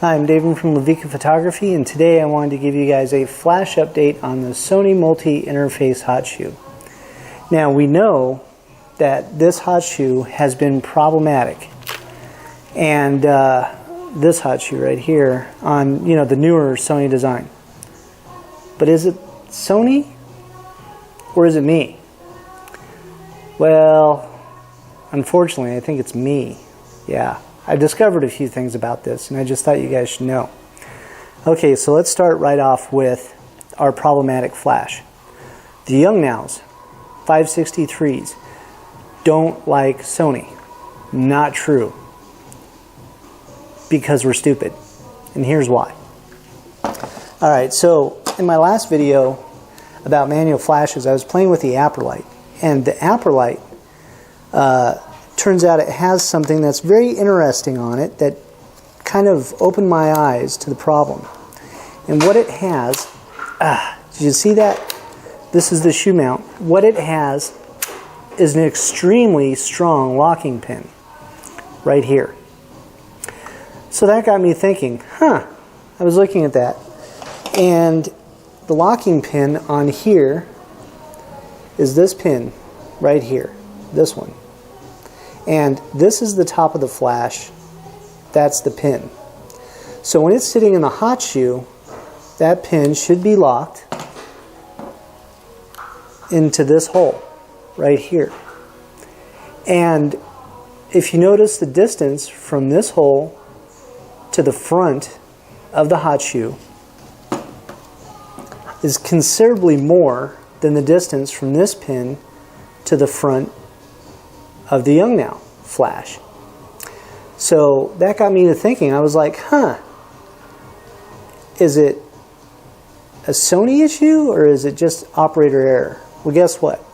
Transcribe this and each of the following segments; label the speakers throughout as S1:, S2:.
S1: Hi, I'm David from Levika Photography, and today I wanted to give you guys a flash update on the Sony Multi-Interface Hot Shoe. Now, we know that this hot shoe has been problematic, and this hot shoe right here on the newer Sony design. But is it Sony or is it me? Well, unfortunately, I think it's me. Yeah. I've discovered a few things about this, and I just thought you guys should know. Okay, so let's start right off with our problematic flash. The Yongnuos 563s don't like Sony. Not true. Because we're stupid. And here's why. Alright, so in my last video about manual flashes, I was playing with the Aperlite. And the Aperlite turns out it has something that's very interesting on it that kind of opened my eyes to the problem. And what it has, did you see that? This is the shoe mount. What it has is an extremely strong locking pin right here. So that got me thinking, I was looking at that, and the locking pin on here is this pin right here, this one. And this is the top of the flash. That's the pin. So when it's sitting in the hot shoe, that pin should be locked into this hole right here. And if you notice, the distance from this hole to the front of the hot shoe is considerably more than the distance from this pin to the front of the Yongnuo flash. So that got me to thinking. I was like, is it a Sony issue or is it just operator error? Well, guess what?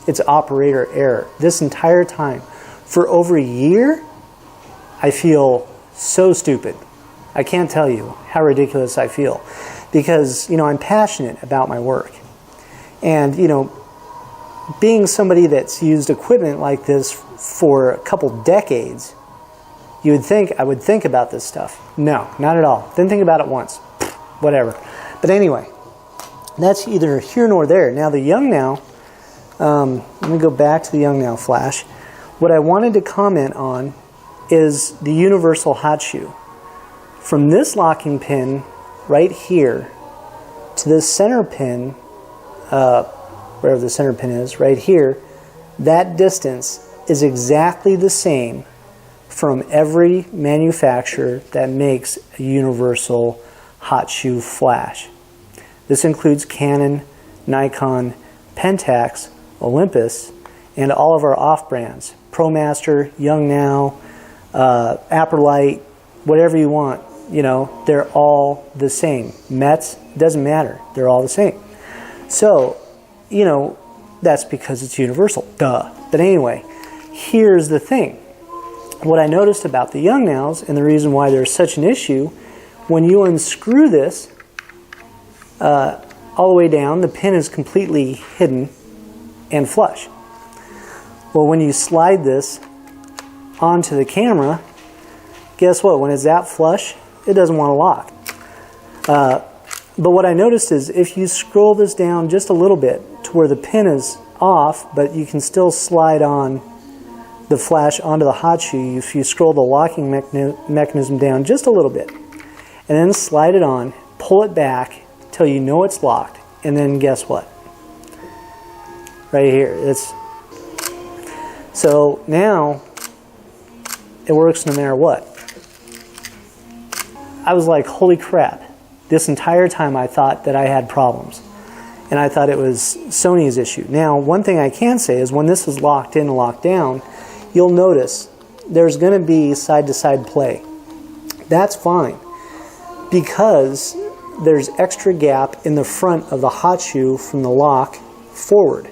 S1: It's operator error. This entire time, for over a year, I feel so stupid. I can't tell you how ridiculous I feel, because I'm passionate about my work. And being somebody that's used equipment like this for a couple decades, you would think I would think about this stuff. No, not at all. Didn't think about it once. Whatever. But anyway, that's either here nor there. Now the Yongnuo, let me go back to the Yongnuo flash. What I wanted to comment on is the universal hot shoe. From this locking pin right here to this center pin, wherever the center pin is, right here, that distance is exactly the same from every manufacturer that makes a universal hot shoe flash. This includes Canon, Nikon, Pentax, Olympus, and all of our off-brands. Pro Master, Yongnuo, Aperlite, whatever you want, they're all the same. Metz, doesn't matter, they're all the same. So, that's because it's universal, duh. But anyway, here's the thing. What I noticed about the Yongnuos, and the reason why there's such an issue, when you unscrew this all the way down, the pin is completely hidden and flush. Well, when you slide this onto the camera, guess what? When it's that flush, it doesn't want to lock. But what I noticed is if you scroll this down just a little bit to where the pin is off, but you can still slide on the flash onto the hot shoe, if you scroll the locking mechanism down just a little bit, and then slide it on, pull it back till you know it's locked, and then guess what? Right here. So now it works no matter what. I was like, holy crap. This entire time I thought that I had problems, and I thought it was Sony's issue. Now, one thing I can say is when this is locked in and locked down, you'll notice there's going to be side-to-side play. That's fine, because there's extra gap in the front of the hot shoe from the lock forward.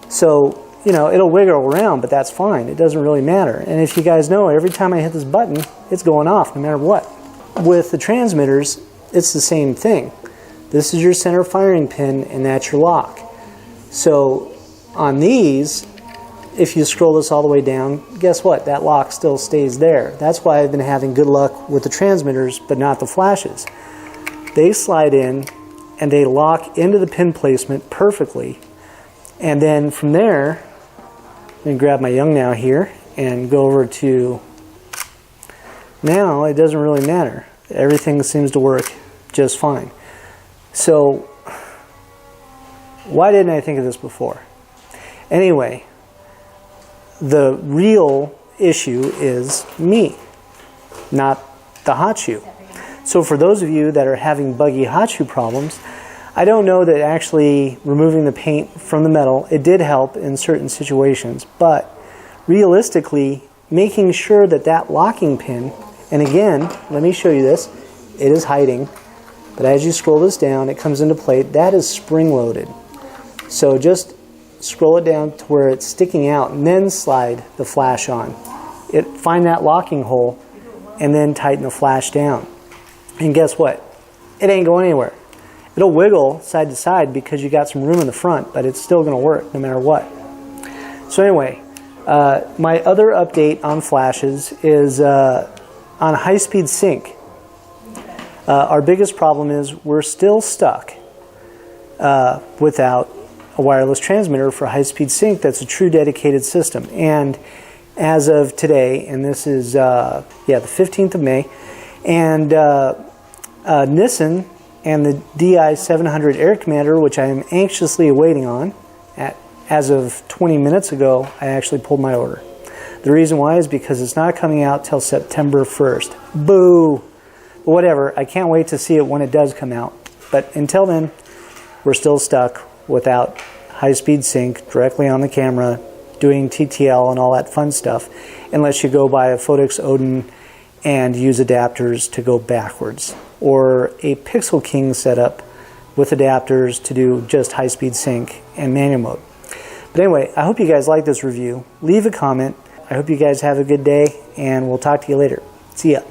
S1: So, it'll wiggle around, but that's fine. It doesn't really matter. And if you guys know, every time I hit this button, it's going off no matter what. With the transmitters, it's the same thing. This is your center firing pin, and that's your lock. So on these, if you scroll this all the way down, guess what? That lock still stays there. That's why I've been having good luck with the transmitters, but not the flashes. They slide in and they lock into the pin placement perfectly. And then from there, let me grab my Yongnuo here and go over to, now it doesn't really matter. Everything seems to work just fine. So why didn't I think of this before? Anyway, the real issue is me, not the hot shoe. So for those of you that are having buggy hot shoe problems, I don't know that actually removing the paint from the metal, it did help in certain situations, but realistically, making sure that that locking pin, and again, let me show you this, it is hiding, but as you scroll this down, it comes into plate, that is spring-loaded. So just scroll it down to where it's sticking out and then slide the flash on. Find that locking hole and then tighten the flash down. And guess what? It ain't going anywhere. It'll wiggle side to side because you got some room in the front, but it's still going to work no matter what. So anyway, my other update on flashes is on high-speed sync. Our biggest problem is we're still stuck without a wireless transmitter for high-speed sync that's a true dedicated system. And as of today, and this is the 15th of May, and Nissan and the DI-700 Air Commander, which I am anxiously awaiting on, as of 20 minutes ago, I actually pulled my order. The reason why is because it's not coming out till September 1st. Boo! But whatever, I can't wait to see it when it does come out. But until then, we're still stuck without high-speed sync directly on the camera, doing TTL and all that fun stuff, unless you go buy a Photox Odin and use adapters to go backwards, or a Pixel King setup with adapters to do just high-speed sync and manual mode. But anyway, I hope you guys like this review. Leave a comment. I hope you guys have a good day, and we'll talk to you later. See ya.